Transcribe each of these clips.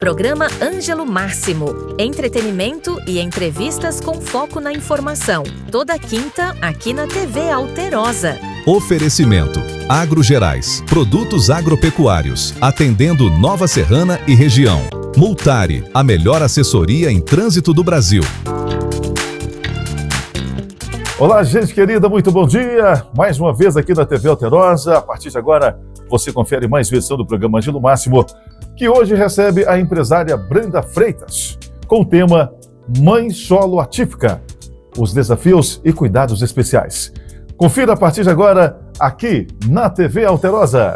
Programa Ângelo Máximo. Entretenimento e entrevistas com foco na informação. Toda quinta, aqui na TV Alterosa. Oferecimento: Agrogerais, produtos agropecuários, atendendo Nova Serrana e região. Multare, a melhor assessoria em trânsito do Brasil. Olá, gente querida, muito bom dia. Mais uma vez aqui na TV Alterosa. A partir de agora, você confere mais uma edição do programa Ângelo Máximo, que hoje recebe a empresária Brenda Freitas, com o tema Mãe Solo Atípica, os desafios e cuidados especiais. Confira a partir de agora, aqui na TV Alterosa.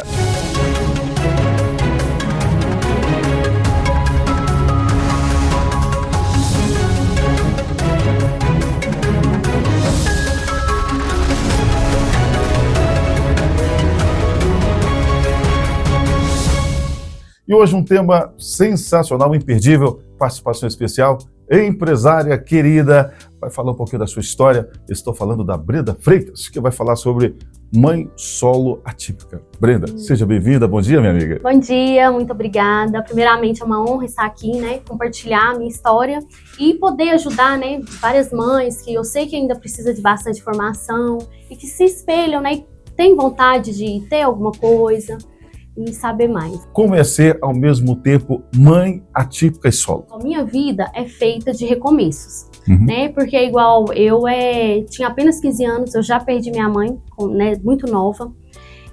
E hoje um tema sensacional, imperdível, participação especial, empresária querida, vai falar um pouquinho da sua história. Estou falando da Brenda Freitas, que vai falar sobre mãe solo atípica. Brenda, seja bem-vinda, bom dia, minha amiga. Bom dia, muito obrigada. Primeiramente é uma honra estar aqui, compartilhar a minha história e poder ajudar, várias mães que eu sei que ainda precisam de bastante informação e que se espelham, e têm vontade de ter alguma coisa e saber mais. Como é ser, ao mesmo tempo, mãe atípica e solo? A minha vida é feita de recomeços, Porque é igual, eu tinha apenas 15 anos, eu já perdi minha mãe, muito nova.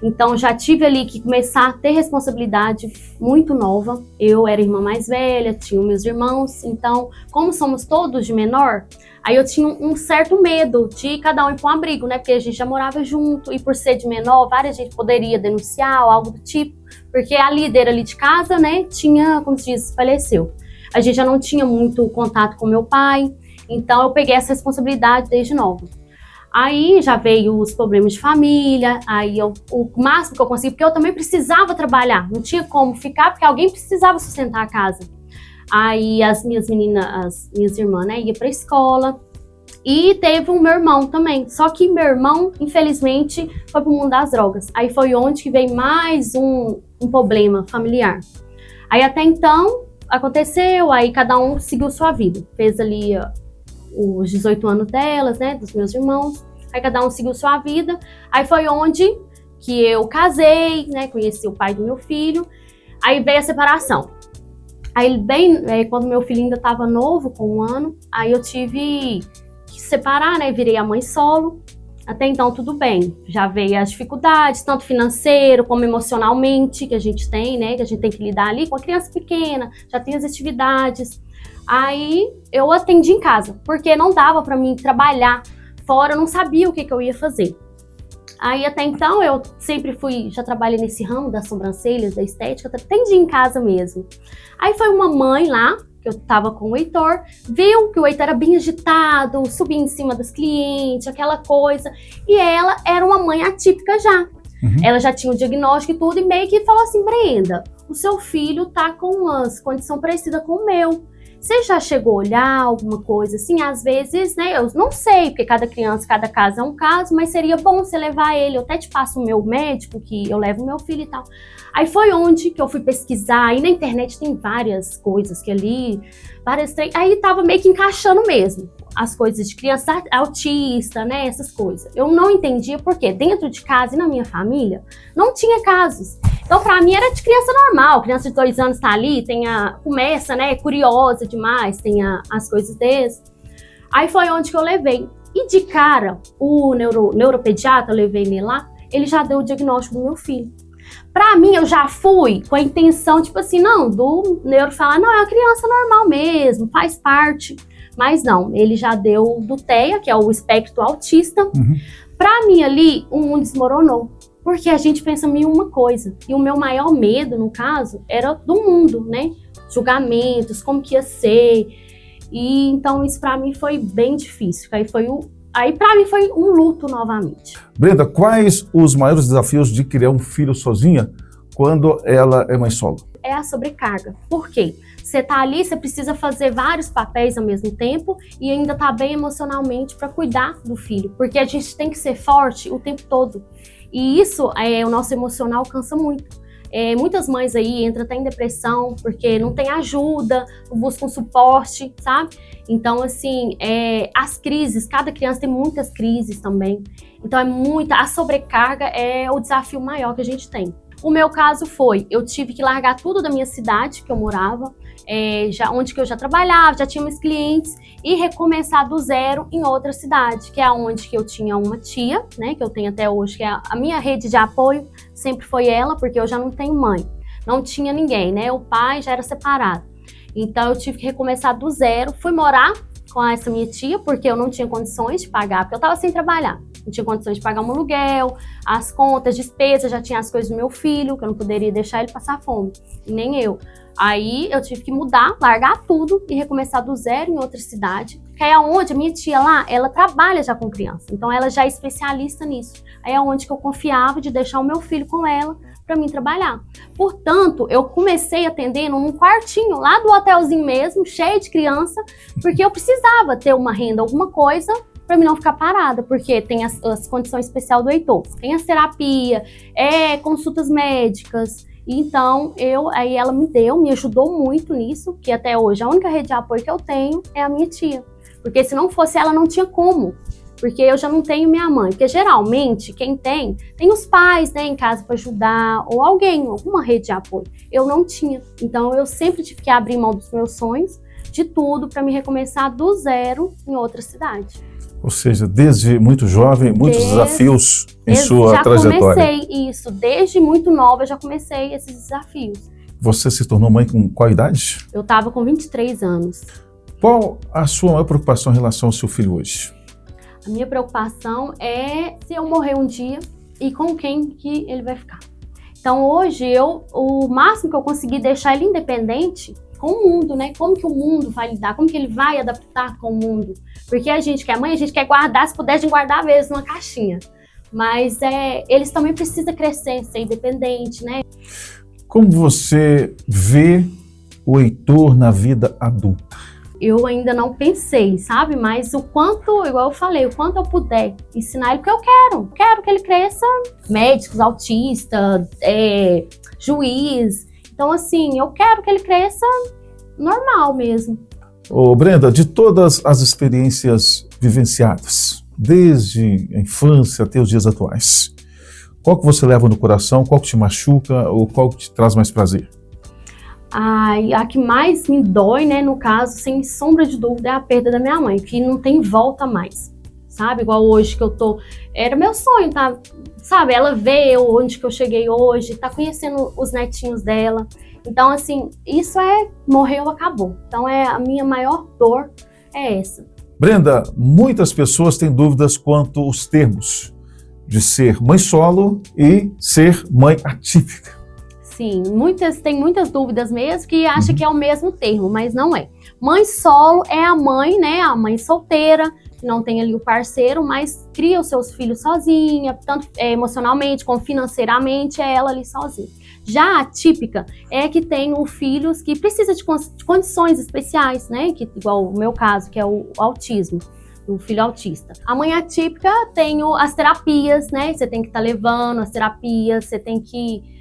Então, já tive ali que começar a ter responsabilidade muito nova. Eu era a irmã mais velha, tinha meus irmãos. Então, como somos todos de menor, aí eu tinha um certo medo de cada um ir para um abrigo, Porque a gente já morava junto e por ser de menor, várias gente poderia denunciar ou algo do tipo. Porque a líder ali de casa, tinha, como se diz, faleceu. A gente já não tinha muito contato com meu pai. Então, eu peguei essa responsabilidade desde nova. Aí já veio os problemas de família, aí o máximo que eu consegui, porque eu também precisava trabalhar, não tinha como ficar, porque alguém precisava sustentar a casa. Aí as minhas meninas, as minhas irmãs, iam pra escola, e teve o meu irmão também, só que meu irmão, infelizmente, foi pro mundo das drogas. Aí foi onde que veio mais um problema familiar. Aí até então, aconteceu, aí cada um seguiu sua vida, fez ali os 18 anos delas, dos meus irmãos, aí cada um seguiu sua vida, aí foi onde que eu casei, conheci o pai do meu filho, aí veio a separação. Aí quando meu filho ainda estava novo, com 1 ano, aí eu tive que separar, virei a mãe solo. Até então tudo bem, já veio as dificuldades, tanto financeiro como emocionalmente, que a gente tem, que a gente tem que lidar ali com a criança pequena, já tem as atividades. Aí eu atendi em casa, porque não dava para mim trabalhar fora, eu não sabia o que eu ia fazer. Aí até então eu sempre já trabalhei nesse ramo das sobrancelhas, da estética, atendi em casa mesmo. Aí foi uma mãe lá, que eu tava com o Heitor, viu que o Heitor era bem agitado, subia em cima das clientes, aquela coisa, e ela era uma mãe atípica já. Ela já tinha o diagnóstico e tudo, e meio que falou assim: Brenda, o seu filho tá com uma condição parecida com o meu. Você já chegou a olhar alguma coisa assim? Às vezes, eu não sei, porque cada criança, cada caso é um caso, mas seria bom você levar ele. Eu até te passo o meu médico, que eu levo o meu filho e tal. Aí foi onde que eu fui pesquisar, e na internet tem várias coisas que ali, aí tava meio que encaixando mesmo. As coisas de criança autista, essas coisas. Eu não entendia porque dentro de casa e na minha família não tinha casos. Então, pra mim, era de criança normal. Criança de 2 anos tá ali, começa, curiosa demais, tem as coisas desse. Aí foi onde que eu levei. E de cara, o neuropediatra, eu levei nele lá, ele já deu o diagnóstico do meu filho. Pra mim, eu já fui com a intenção, do neuro falar, não, é uma criança normal mesmo, faz parte. Mas não, ele já deu do TEA, que é o espectro autista. Pra mim ali, o mundo desmoronou. Porque a gente pensa em uma coisa. E o meu maior medo, no caso, era do mundo, Julgamentos, como que ia ser. E então isso pra mim foi bem difícil. Aí pra mim foi um luto novamente. Brenda, quais os maiores desafios de criar um filho sozinha quando ela é mãe solo? É a sobrecarga. Por quê? Você tá ali, você precisa fazer vários papéis ao mesmo tempo e ainda tá bem emocionalmente para cuidar do filho. Porque a gente tem que ser forte o tempo todo. E isso, o nosso emocional cansa muito. Muitas mães aí entram até em depressão porque não tem ajuda, não buscam suporte, sabe? Então, assim, as crises, cada criança tem muitas crises também. Então, a sobrecarga é o desafio maior que a gente tem. O meu caso eu tive que largar tudo da minha cidade, que eu morava, onde que eu já trabalhava, já tinha meus clientes, e recomeçar do zero em outra cidade, que é onde que eu tinha uma tia, né, que eu tenho até hoje, que é a minha rede de apoio, sempre foi ela, porque eu já não tenho mãe, não tinha ninguém, né, o pai já era separado. Então eu tive que recomeçar do zero, fui morar com essa minha tia, porque eu não tinha condições de pagar, porque eu estava sem trabalhar. Não tinha condições de pagar um aluguel, as contas, despesas, já tinha as coisas do meu filho, que eu não poderia deixar ele passar fome, e nem eu. Aí eu tive que mudar, largar tudo e recomeçar do zero em outra cidade, que é onde a minha tia lá, ela trabalha já com criança, então ela já é especialista nisso. Aí é onde que eu confiava de deixar o meu filho com ela para mim trabalhar. Portanto, eu comecei atendendo num quartinho lá do hotelzinho mesmo, cheio de criança, porque eu precisava ter uma renda, alguma coisa, para mim não ficar parada, porque tem as condições especiais do Heitor. Tem as terapia, consultas médicas. Então, aí ela me ajudou muito nisso, que até hoje a única rede de apoio que eu tenho é a minha tia. Porque se não fosse ela, não tinha como. Porque eu já não tenho minha mãe. Porque geralmente, quem tem os pais, né, em casa para ajudar, ou alguma rede de apoio. Eu não tinha. Então, eu sempre tive que abrir mão dos meus sonhos, de tudo, para me recomeçar do zero em outra cidade. Ou seja, desde muito jovem, muitos desafios em sua trajetória. Já comecei isso, desde muito nova eu já comecei esses desafios. Você se tornou mãe com qual idade? Eu estava com 23 anos. Qual a sua maior preocupação em relação ao seu filho hoje? A minha preocupação é se eu morrer um dia e com quem que ele vai ficar. Então hoje o máximo que eu consegui deixar ele independente com o mundo, né? Como que o mundo vai lidar, como que ele vai adaptar com o mundo. Porque a gente que é mãe, a gente quer guardar, se pudesse guardar mesmo numa caixinha. Mas eles também precisam crescer, ser independente, né? Como você vê o Heitor na vida adulta? Eu ainda não pensei, sabe? Mas o quanto, igual eu falei, o quanto eu puder ensinar ele, porque eu quero que ele cresça médicos, autista, juiz. Então, assim, eu quero que ele cresça normal mesmo. Ô, Brenda, de todas as experiências vivenciadas, desde a infância até os dias atuais, qual que você leva no coração, qual que te machuca ou qual que te traz mais prazer? A que mais me dói, né, no caso, sem sombra de dúvida, é a perda da minha mãe, que não tem volta mais, sabe? Igual hoje que eu tô... Era meu sonho, tá? Sabe? Ela vê onde que eu cheguei hoje, tá conhecendo os netinhos dela. Então, assim, isso morreu, acabou. Então, a minha maior dor é essa. Brenda, muitas pessoas têm dúvidas quanto aos termos de ser mãe solo e ser mãe atípica. Sim, tem muitas dúvidas mesmo que acham que é o mesmo termo, mas não é. Mãe solo é a mãe, né, a mãe solteira, que não tem ali o parceiro, mas cria os seus filhos sozinha, tanto emocionalmente como financeiramente, é ela ali sozinha. Já a atípica é que tem filhos que precisam de condições especiais, né, que, igual o meu caso, que é o autismo. O filho autista. A mãe atípica tem as terapias, né? Você tem que estar levando as terapias, você tem que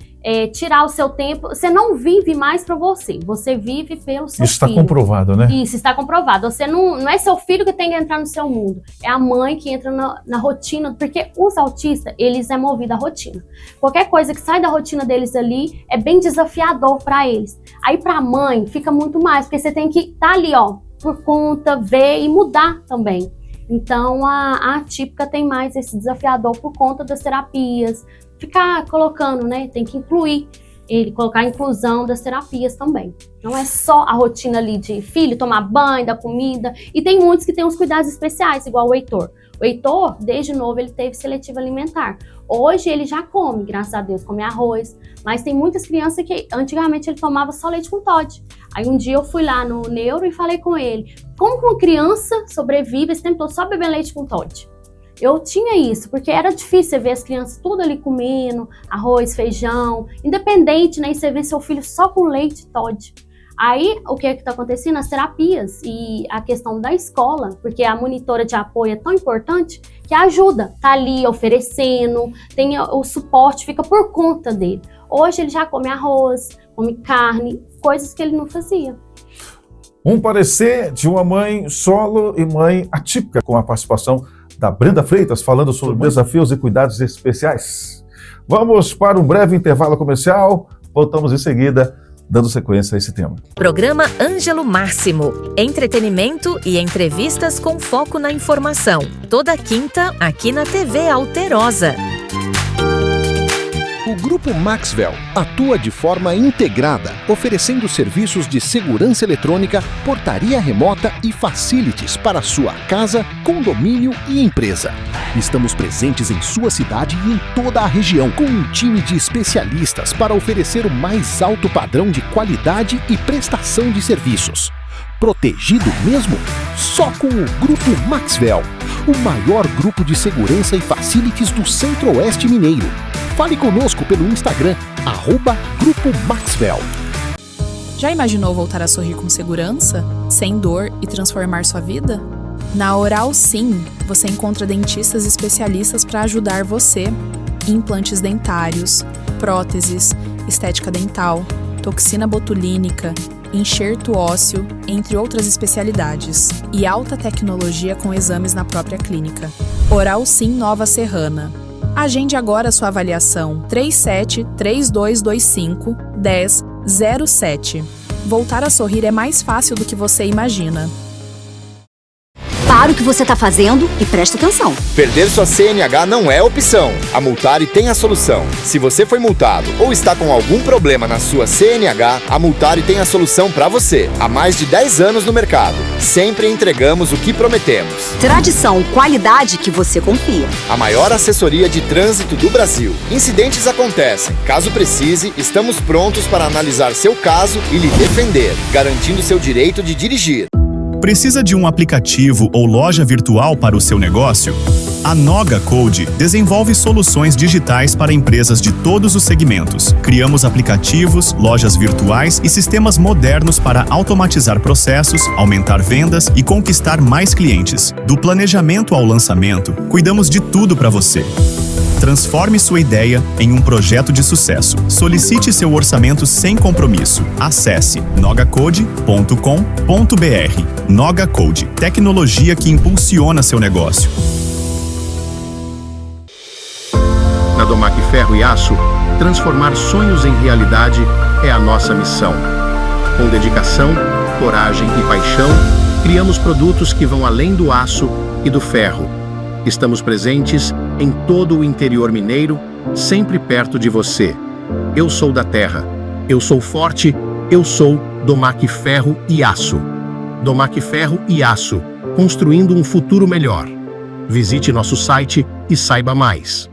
tirar o seu tempo. Você não vive mais para você vive pelo seu filho. Isso está comprovado, né? Isso está comprovado. Você não é seu filho que tem que entrar no seu mundo, é a mãe que entra na rotina, porque os autistas, eles é movido à rotina. Qualquer coisa que sai da rotina deles ali é bem desafiador para eles. Aí para a mãe fica muito mais, porque você tem que estar ali, ó, por conta, ver e mudar também. Então, a atípica tem mais esse desafiador por conta das terapias, ficar colocando, né? Tem que incluir ele, colocar a inclusão das terapias também. Não é só a rotina ali de filho, tomar banho, dar comida. E tem muitos que têm os cuidados especiais, igual o Heitor. O Heitor, desde novo, ele teve seletivo alimentar. Hoje ele já come, graças a Deus, come arroz. Mas tem muitas crianças que antigamente ele tomava só leite com Toddy. Aí um dia eu fui lá no neuro e falei com ele, como que uma criança sobrevive esse tempo todo só bebendo leite com Toddy? Eu tinha isso, porque era difícil você ver as crianças tudo ali comendo, arroz, feijão, independente, né? E você vê seu filho só com leite Toddy. Aí, o que está acontecendo? As terapias e a questão da escola, porque a monitora de apoio é tão importante que ajuda, tá ali oferecendo, tem o suporte, fica por conta dele. Hoje ele já come arroz, come carne, coisas que ele não fazia. Um parecer de uma mãe solo e mãe atípica, com a participação da Brenda Freitas, falando sobre desafios e cuidados especiais. Vamos para um breve intervalo comercial, voltamos em seguida, dando sequência a esse tema. Programa Ângelo Máximo. Entretenimento e entrevistas com foco na informação. Toda quinta, aqui na TV Alterosa. O Grupo Maxvel atua de forma integrada, oferecendo serviços de segurança eletrônica, portaria remota e facilities para sua casa, condomínio e empresa. Estamos presentes em sua cidade e em toda a região, com um time de especialistas para oferecer o mais alto padrão de qualidade e prestação de serviços. Protegido mesmo? Só com o Grupo Maxvel, o maior grupo de segurança e facilities do Centro-Oeste Mineiro. Fale conosco pelo Instagram, @Grupo Maxvel. Já imaginou voltar a sorrir com segurança, sem dor e transformar sua vida? Na Oral Sim, você encontra dentistas especialistas para ajudar você. Implantes dentários, próteses, estética dental, toxina botulínica, enxerto ósseo, entre outras especialidades. E alta tecnologia com exames na própria clínica. Oral Sim Nova Serrana. Agende agora sua avaliação 37-3225-1007. Voltar a sorrir é mais fácil do que você imagina. Para o que você está fazendo e presta atenção. Perder sua CNH não é opção. A Multari tem a solução. Se você foi multado ou está com algum problema na sua CNH, a Multari tem a solução para você. Há mais de 10 anos no mercado. Sempre entregamos o que prometemos. Tradição, qualidade que você confia. A maior assessoria de trânsito do Brasil. Incidentes acontecem. Caso precise, estamos prontos para analisar seu caso e lhe defender, garantindo seu direito de dirigir. Precisa de um aplicativo ou loja virtual para o seu negócio? A Noga Code desenvolve soluções digitais para empresas de todos os segmentos. Criamos aplicativos, lojas virtuais e sistemas modernos para automatizar processos, aumentar vendas e conquistar mais clientes. Do planejamento ao lançamento, cuidamos de tudo para você. Transforme sua ideia em um projeto de sucesso. Solicite seu orçamento sem compromisso. Acesse nogacode.com.br. Noga Code, tecnologia que impulsiona seu negócio. Na Domac Ferro e Aço, transformar sonhos em realidade é a nossa missão. Com dedicação, coragem e paixão, criamos produtos que vão além do aço e do ferro. Estamos presentes em todo o interior mineiro, sempre perto de você. Eu sou da terra, eu sou forte, eu sou Domac Ferro e Aço. Domac Ferro e Aço, construindo um futuro melhor. Visite nosso site e saiba mais.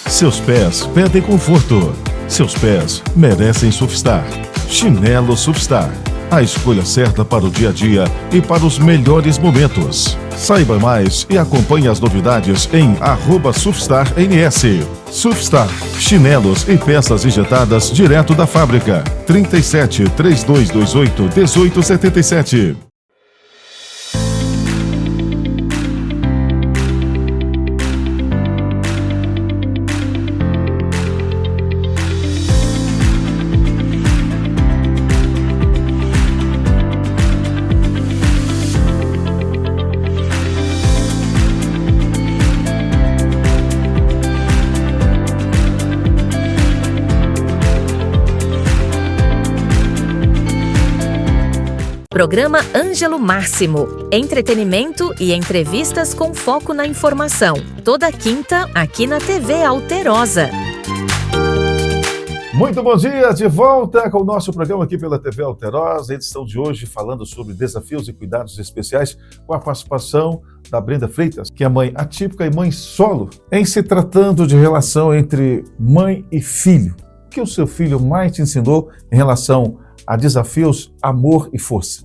Seus pés pedem conforto. Seus pés merecem Sufstar. Chinelo Sufstar. A escolha certa para o dia a dia e para os melhores momentos. Saiba mais e acompanhe as novidades em @SufstarNS. Sufstar, chinelos e peças injetadas direto da fábrica. 37-3228-1877. Programa Ângelo Máximo. Entretenimento e entrevistas com foco na informação. Toda quinta, aqui na TV Alterosa. Muito bom dia, de volta com o nosso programa aqui pela TV Alterosa. A edição de hoje falando sobre desafios e cuidados especiais com a participação da Brenda Freitas, que é mãe atípica e mãe solo. Em se tratando de relação entre mãe e filho, o que o seu filho mais te ensinou em relação a desafios, amor e força?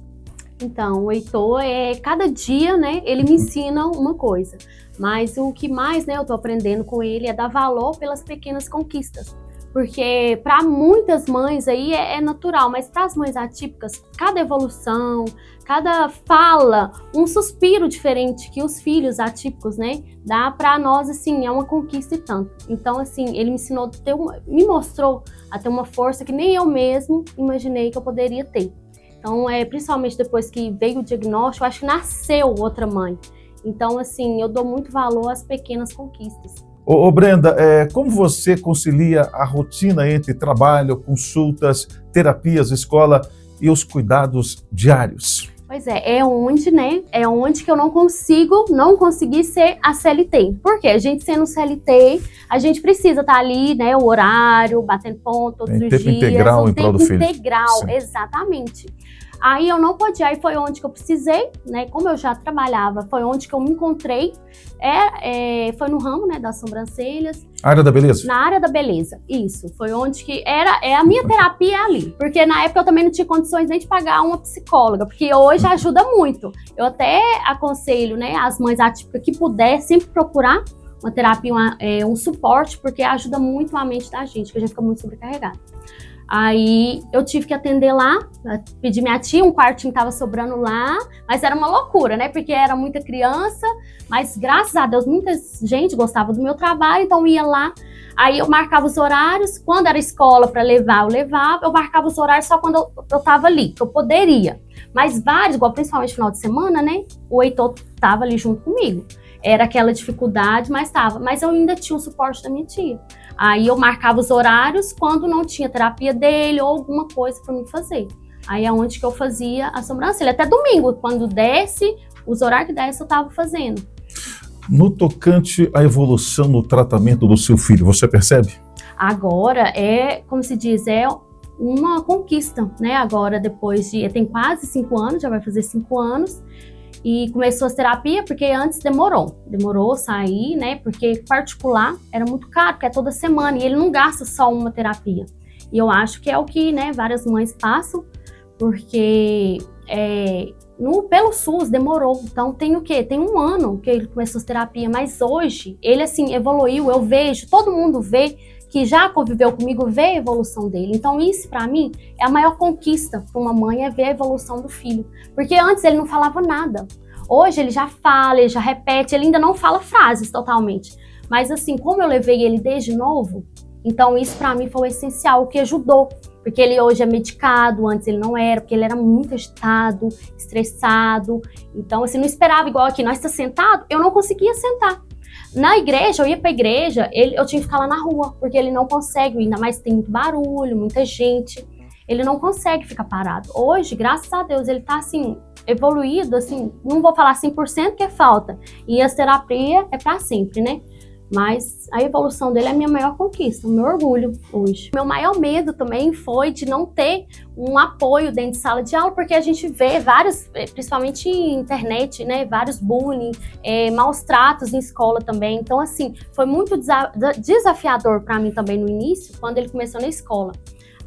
Então, o Heitor, cada dia, né, ele me ensina uma coisa. Mas o que mais, né, eu tô aprendendo com ele é dar valor pelas pequenas conquistas. Porque para muitas mães aí é natural, mas para as mães atípicas, cada evolução, cada fala, um suspiro diferente que os filhos atípicos, né, dá para nós, assim, é uma conquista e tanto. Então, assim, ele me ensinou, me mostrou a ter uma força que nem eu mesmo imaginei que eu poderia ter. Então, principalmente depois que veio o diagnóstico, eu acho que nasceu outra mãe. Então, assim, eu dou muito valor às pequenas conquistas. Ô Brenda, como você concilia a rotina entre trabalho, consultas, terapias, escola e os cuidados diários? Pois é onde, né? É onde que eu não consegui ser a CLT. Porque a gente sendo CLT, a gente precisa estar ali, né? O horário, batendo ponto todos os dias. Tempo integral em prol do filho. Tempo integral, exatamente. Aí eu não podia, aí foi onde que eu precisei, né? Como eu já trabalhava, foi onde que eu me encontrei. Foi no ramo, né, das sobrancelhas. Área da beleza? Na área da beleza, isso. Foi onde que a minha terapia ali. Porque na época eu também não tinha condições nem de pagar uma psicóloga, porque hoje ajuda muito. Eu até aconselho, né, as mães atípicas que puder sempre procurar uma terapia, um suporte, porque ajuda muito a mente da gente, que a gente fica muito sobrecarregada. Aí eu tive que atender lá, pedi minha tia, um quartinho tava sobrando lá, mas era uma loucura, né? Porque era muita criança, mas graças a Deus muita gente gostava do meu trabalho, então eu ia lá. Aí eu marcava os horários, quando era escola para levar, eu levava, eu marcava os horários só quando eu tava ali, que eu poderia. Mas vários, igual principalmente final de semana, né? O Heitor tava ali junto comigo. Era aquela dificuldade, mas tava. Mas eu ainda tinha o suporte da minha tia. Aí eu marcava os horários quando não tinha terapia dele ou alguma coisa para mim fazer. Aí é onde que eu fazia a sobrancelha. Até domingo, quando desce, os horários que desce eu tava fazendo. No tocante à evolução no tratamento do seu filho, você percebe? Agora como se diz, uma conquista, né? Agora depois tem quase 5 anos, já vai fazer 5 anos. E começou as terapias, porque antes demorou sair, né, porque particular era muito caro, porque é toda semana, e ele não gasta só uma terapia. E eu acho que é o que, né, várias mães passam, porque pelo SUS demorou, então tem o quê? Tem 1 ano que ele começou as terapias, mas hoje ele, assim, evoluiu, eu vejo, todo mundo vê, que já conviveu comigo, vê a evolução dele. Então isso, pra mim, é a maior conquista para uma mãe, é ver a evolução do filho. Porque antes ele não falava nada. Hoje ele já fala, ele já repete, ele ainda não fala frases totalmente. Mas assim, como eu levei ele desde novo, então isso pra mim foi o essencial, o que ajudou. Porque ele hoje é medicado, antes ele não era, porque ele era muito agitado, estressado. Então assim, não esperava igual aqui, nós estamos sentados, eu não conseguia sentar. Na igreja, eu ia pra igreja, eu tinha que ficar lá na rua, porque ele não consegue, ainda mais tem muito barulho, muita gente, ele não consegue ficar parado. Hoje, graças a Deus, ele tá assim, evoluído, assim, não vou falar 100% que é falta, e as terapias é pra sempre, né? Mas a evolução dele é a minha maior conquista, o meu orgulho hoje. Meu maior medo também foi de não ter um apoio dentro de sala de aula, porque a gente vê vários, principalmente em internet, né, vários bullying, maus tratos em escola também. Então, assim, foi muito desafiador para mim também no início, quando ele começou na escola.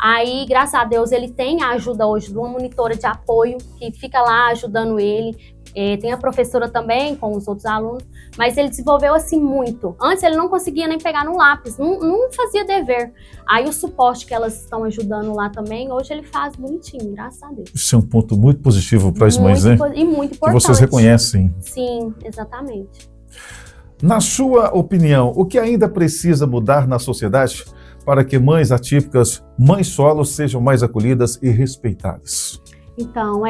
Aí, graças a Deus, ele tem a ajuda hoje de uma monitora de apoio, que fica lá ajudando ele. Tem a professora também, com os outros alunos, mas ele desenvolveu assim muito. Antes ele não conseguia nem pegar no lápis, não fazia dever. Aí o suporte que elas estão ajudando lá também, hoje ele faz bonitinho, graças a Deus. Isso é um ponto muito positivo para as mães, né? E muito importante. Que vocês reconhecem. Sim, exatamente. Na sua opinião, o que ainda precisa mudar na sociedade para que mães atípicas, mães solos, sejam mais acolhidas e respeitadas? Então,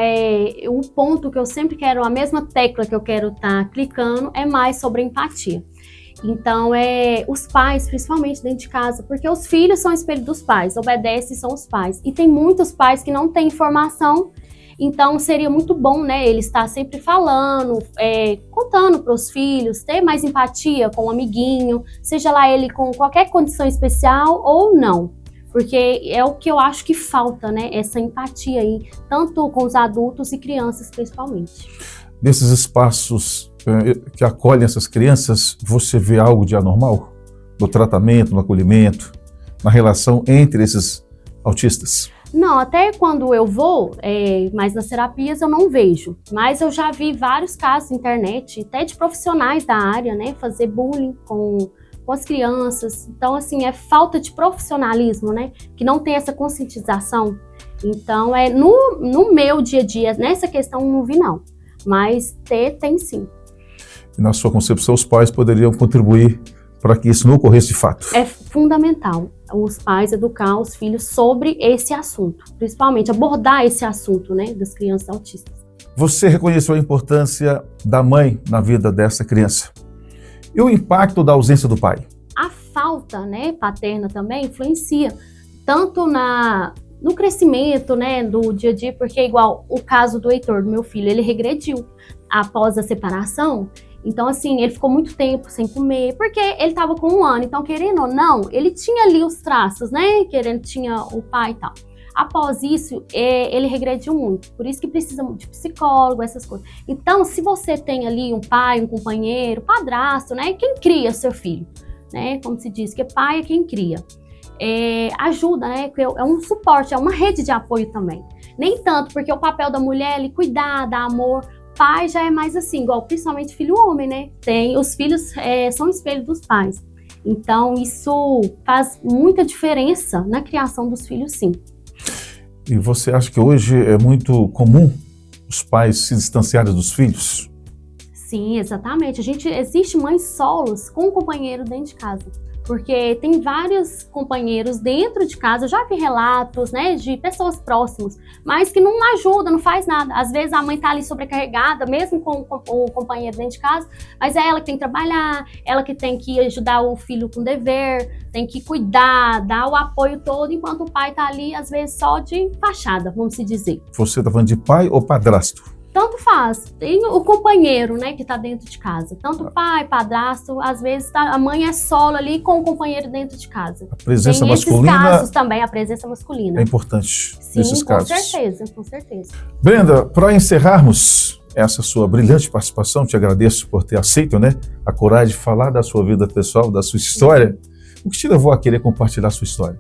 o ponto que eu sempre quero, a mesma tecla que eu quero estar clicando, é mais sobre empatia. Então, os pais, principalmente dentro de casa, porque os filhos são espelho dos pais, obedecem são os pais. E tem muitos pais que não têm informação, então seria muito bom, né, ele estar sempre falando, contando para os filhos, ter mais empatia com o amiguinho, seja lá ele com qualquer condição especial ou não. Porque é o que eu acho que falta, né? Essa empatia aí, tanto com os adultos e crianças, principalmente. Nesses espaços que acolhem essas crianças, você vê algo de anormal? No tratamento, no acolhimento, na relação entre esses autistas? Não, até quando eu vou, mas nas terapias eu não vejo. Mas eu já vi vários casos na internet, até de profissionais da área, né? Fazer bullying com com as crianças. Então, assim, é falta de profissionalismo, né? Que não tem essa conscientização. Então, no meu dia a dia, nessa questão, não vi não. Mas tem sim. E na sua concepção, os pais poderiam contribuir para que isso não ocorresse de fato? É fundamental os pais educar os filhos sobre esse assunto. Principalmente abordar esse assunto, né? Das crianças autistas. Você reconheceu a importância da mãe na vida dessa criança. E o impacto da ausência do pai? A falta, né, paterna também influencia tanto no crescimento, né, do dia a dia, porque igual o caso do Heitor, do meu filho, ele regrediu após a separação. Então, assim, ele ficou muito tempo sem comer, porque ele estava com 1 ano. Então, querendo ou não, ele tinha ali os traços, né, tinha o pai e tal. Após isso, ele regrediu muito. Por isso que precisa de psicólogo, essas coisas. Então, se você tem ali um pai, um companheiro, padrasto, né? Quem cria seu filho, né? Como se diz, que pai é quem cria. Ajuda, né? É um suporte, é uma rede de apoio também. Nem tanto, porque o papel da mulher é ali cuidar, dar amor. Pai já é mais assim, igual principalmente filho homem, né? Os filhos são espelho dos pais. Então, isso faz muita diferença na criação dos filhos, sim. E você acha que hoje é muito comum os pais se distanciarem dos filhos? Sim, exatamente. Existe mães solos com um companheiro dentro de casa. Porque tem vários companheiros dentro de casa, eu já vi relatos, né, de pessoas próximas, mas que não ajudam, não faz nada. Às vezes a mãe tá ali sobrecarregada, mesmo com o companheiro dentro de casa, mas é ela que tem que trabalhar, ela que tem que ajudar o filho com dever, tem que cuidar, dar o apoio todo, enquanto o pai tá ali, às vezes, só de fachada, vamos se dizer. Você tá falando de pai ou padrasto? Tanto faz, tem o companheiro, né, que tá dentro de casa. Tanto pai, padrasto, às vezes a mãe é solo ali com o companheiro dentro de casa. A presença tem masculina... esses casos também, a presença masculina. É importante. Sim, nesses casos. Com certeza. Brenda, para encerrarmos essa sua brilhante participação, te agradeço por ter aceito, né, a coragem de falar da sua vida pessoal, da sua história. O que te levou a querer compartilhar a sua história?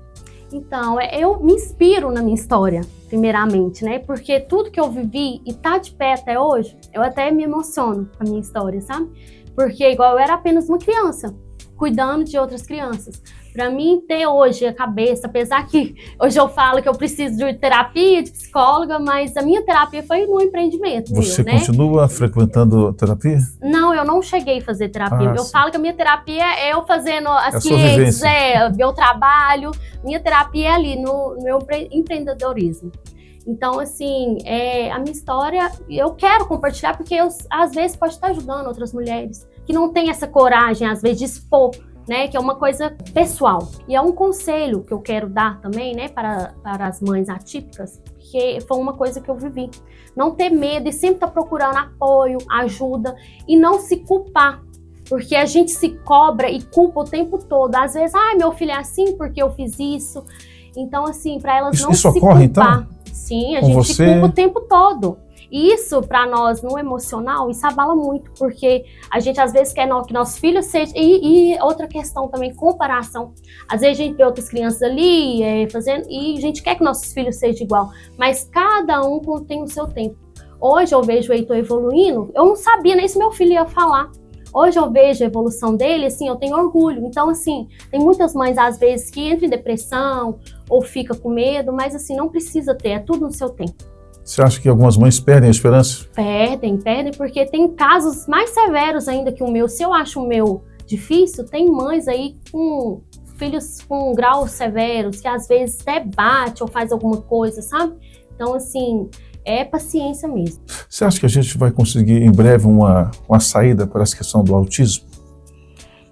Então, eu me inspiro na minha história, primeiramente, né? Porque tudo que eu vivi e tá de pé até hoje, eu até me emociono com a minha história, sabe? Porque igual eu era apenas uma criança, cuidando de outras crianças. Para mim ter hoje a cabeça, apesar que hoje eu falo que eu preciso de terapia, de psicóloga, mas a minha terapia foi no empreendimento. Você meu, continua frequentando terapia? Não, eu não cheguei a fazer terapia. Eu falo que a minha terapia é eu fazendo as clientes, meu trabalho. Minha terapia é ali no meu empreendedorismo. Então, assim, a minha história eu quero compartilhar porque eu, às vezes, pode estar ajudando outras mulheres que não têm essa coragem, às vezes, de expor, né, que é uma coisa pessoal. E é um conselho que eu quero dar também, né, para as mães atípicas, porque foi uma coisa que eu vivi. Não ter medo e sempre estar procurando apoio, ajuda e não se culpar. Porque a gente se cobra e culpa o tempo todo. Às vezes, meu filho é assim porque eu fiz isso. Então, assim, para elas não se ocorre, culpar. Então? Sim, a gente se culpa o tempo todo. E isso, para nós, no emocional, isso abala muito, porque a gente, às vezes, quer que nossos filhos sejam... E outra questão também, comparação. Às vezes, a gente vê outras crianças ali fazendo, e a gente quer que nossos filhos sejam igual. Mas cada um tem o seu tempo. Hoje, eu vejo o Heitor evoluindo, eu não sabia nem se meu filho ia falar. Hoje eu vejo a evolução dele, assim, eu tenho orgulho. Então, assim, tem muitas mães, às vezes, que entram em depressão ou fica com medo, mas, assim, não precisa ter, é tudo no seu tempo. Você acha que algumas mães perdem a esperança? Perdem, porque tem casos mais severos ainda que o meu. Se eu acho o meu difícil, tem mães aí com filhos com graus severos, que às vezes até bate ou faz alguma coisa, sabe? Então, assim, é paciência mesmo. Você acha que a gente vai conseguir em breve uma saída para essa questão do autismo?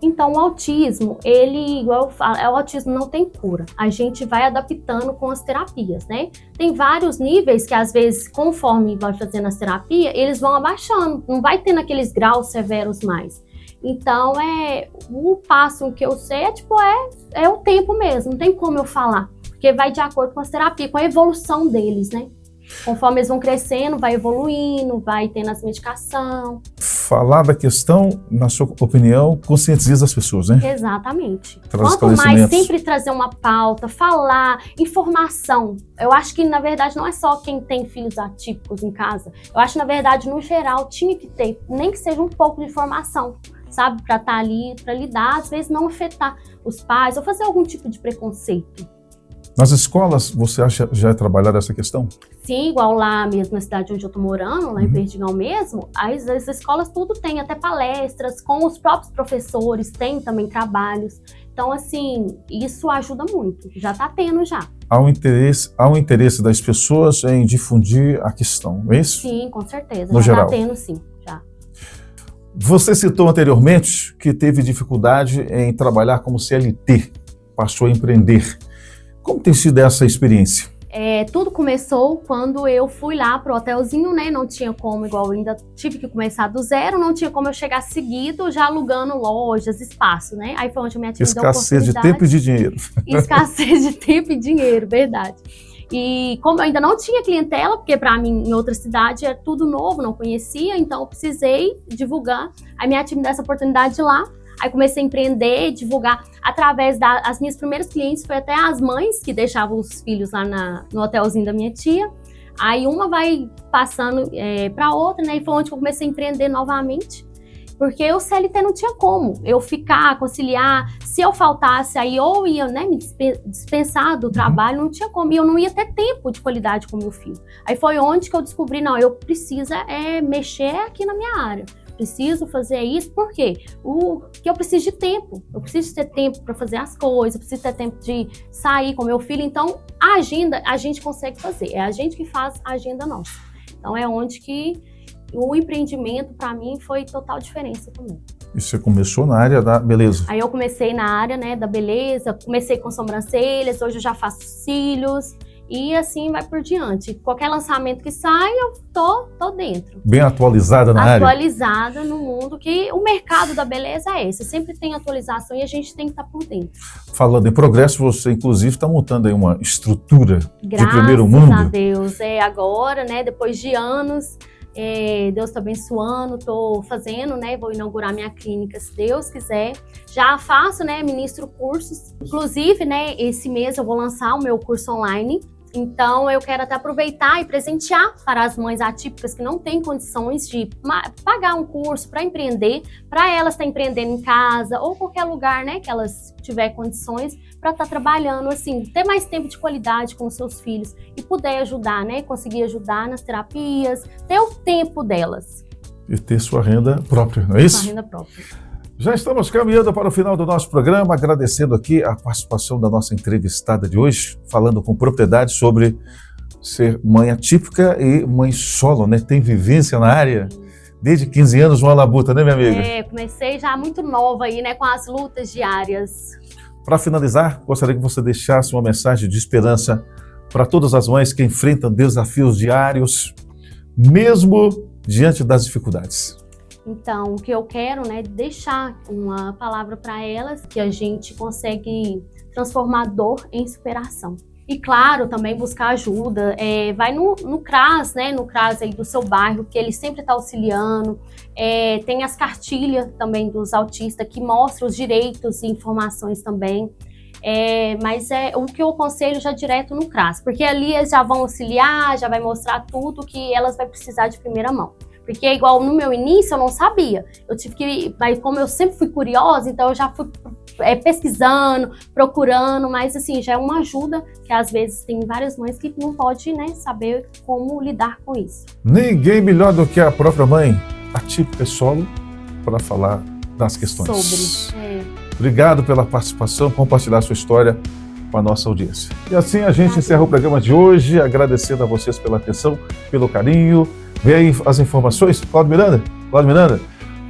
Então, o autismo, ele, igual eu falo, o autismo não tem cura. A gente vai adaptando com as terapias, né? Tem vários níveis que, às vezes, conforme vai fazendo as terapias, eles vão abaixando. Não vai ter naqueles graus severos mais. Então, o passo que eu sei é o tempo mesmo. Não tem como eu falar. Porque vai de acordo com as terapias, com a evolução deles, né? Conforme eles vão crescendo, vai evoluindo, vai tendo as medicações. Falar da questão, na sua opinião, conscientiza as pessoas, né? Exatamente. Traz Quanto mais sempre trazer uma pauta, falar, informação. Eu acho que, na verdade, não é só quem tem filhos atípicos em casa. Eu acho que, na verdade, no geral, tinha que ter, nem que seja um pouco de informação. sabe? Para estar ali, para lidar, às vezes não afetar os pais ou fazer algum tipo de preconceito. Nas escolas, você acha já é trabalhar essa questão? Sim, igual lá mesmo na cidade onde eu tô morando, lá em Perdigão mesmo, as escolas tudo tem, até palestras com os próprios professores, tem também trabalhos. Então, assim, isso ajuda muito, já tá tendo já. Há um interesse das pessoas em difundir a questão, é isso? Sim, com certeza, no já geral. tá tendo sim, já. Você citou anteriormente que teve dificuldade em trabalhar como CLT, passou a empreender. Como tem sido essa experiência? Tudo começou quando eu fui lá pro hotelzinho, né? Não tinha como, igual eu ainda tive que começar do zero, não tinha como eu chegar seguido já alugando lojas, espaço, né? Aí foi onde minha tia me deu a oportunidade. Escassez de tempo e de dinheiro. Escassez de tempo e dinheiro, verdade. E como eu ainda não tinha clientela, porque para mim em outra cidade é tudo novo, não conhecia, então eu precisei divulgar. Aí minha tia me deu essa oportunidade lá. Aí comecei a empreender, divulgar através as minhas primeiras clientes, foi até as mães que deixavam os filhos lá no hotelzinho da minha tia. Aí uma vai passando para outra, né? E foi onde eu comecei a empreender novamente. Porque o CLT não tinha como eu ficar, conciliar. Se eu faltasse, aí ou ia, né, me dispensar do trabalho, não tinha como. E eu não ia ter tempo de qualidade com meu filho. Aí foi onde que eu descobri, não, eu preciso mexer aqui na minha área. Preciso fazer isso, porque eu preciso de tempo. Eu preciso ter tempo para fazer as coisas, eu preciso ter tempo de sair com meu filho. Então, a agenda a gente consegue fazer. É a gente que faz a agenda nossa. Então, é onde que o empreendimento, para mim, foi total diferença também. E você começou na área da beleza? Aí eu comecei na área, né, da beleza, comecei com sobrancelhas, hoje eu já faço cílios. E assim vai por diante. Qualquer lançamento que sai, eu tô dentro. Bem atualizada na área? Atualizada no mundo, que o mercado da beleza é esse. Sempre tem atualização e a gente tem que estar por dentro. Falando em progresso, você inclusive está montando aí uma estrutura de primeiro mundo. Graças a Deus. Agora, né, depois de anos, Deus está abençoando, tô fazendo, né, vou inaugurar minha clínica, se Deus quiser. Já faço, né, ministro cursos. Inclusive, né, esse mês eu vou lançar o meu curso online. Então, eu quero até aproveitar e presentear para as mães atípicas que não têm condições de pagar um curso para empreender, para elas estar empreendendo em casa ou qualquer lugar, né, que elas tiver condições para estar trabalhando, assim, ter mais tempo de qualidade com os seus filhos e puder ajudar, né, conseguir ajudar nas terapias, ter o tempo delas. E ter sua renda própria, não é isso? Sua renda própria. Já estamos caminhando para o final do nosso programa, agradecendo aqui a participação da nossa entrevistada de hoje, falando com propriedade sobre ser mãe atípica e mãe solo, né? Tem vivência na área desde 15 anos, uma labuta, né, minha amiga? Comecei já muito nova aí, né, com as lutas diárias. Para finalizar, gostaria que você deixasse uma mensagem de esperança para todas as mães que enfrentam desafios diários, mesmo diante das dificuldades. Então, o que eu quero, né, deixar uma palavra para elas, que a gente consegue transformar dor em superação. E claro, também buscar ajuda, vai no CRAS, né, no CRAS aí do seu bairro, que ele sempre está auxiliando. Tem as cartilhas também dos autistas, que mostram os direitos e informações também. Mas o que eu aconselho já direto no CRAS, porque ali eles já vão auxiliar, já vai mostrar tudo que elas vão precisar de primeira mão. Porque igual no meu início eu não sabia, eu tive que, mas como eu sempre fui curiosa, então eu já fui pesquisando, procurando, mas assim, já é uma ajuda, que às vezes tem várias mães que não podem, né, saber como lidar com isso. Ninguém melhor do que a própria mãe atípica e solo para falar das questões. Obrigado pela participação, compartilhar sua história com a nossa audiência. E assim a gente encerra o programa de hoje, agradecendo a vocês pela atenção, pelo carinho. Vê aí as informações, Cláudio Miranda.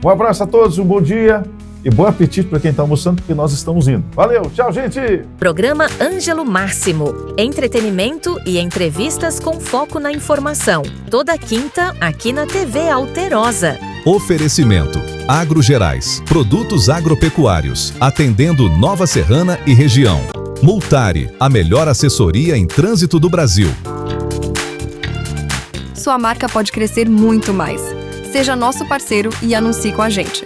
Um abraço a todos, um bom dia e bom apetite para quem está almoçando, porque nós estamos indo. Valeu, tchau, gente! Programa Ângelo Máximo. Entretenimento e entrevistas com foco na informação. Toda quinta, aqui na TV Alterosa. Oferecimento: Agro Gerais, produtos agropecuários, atendendo Nova Serrana e região. Multari, a melhor assessoria em trânsito do Brasil. Sua marca pode crescer muito mais. Seja nosso parceiro e anuncie com a gente.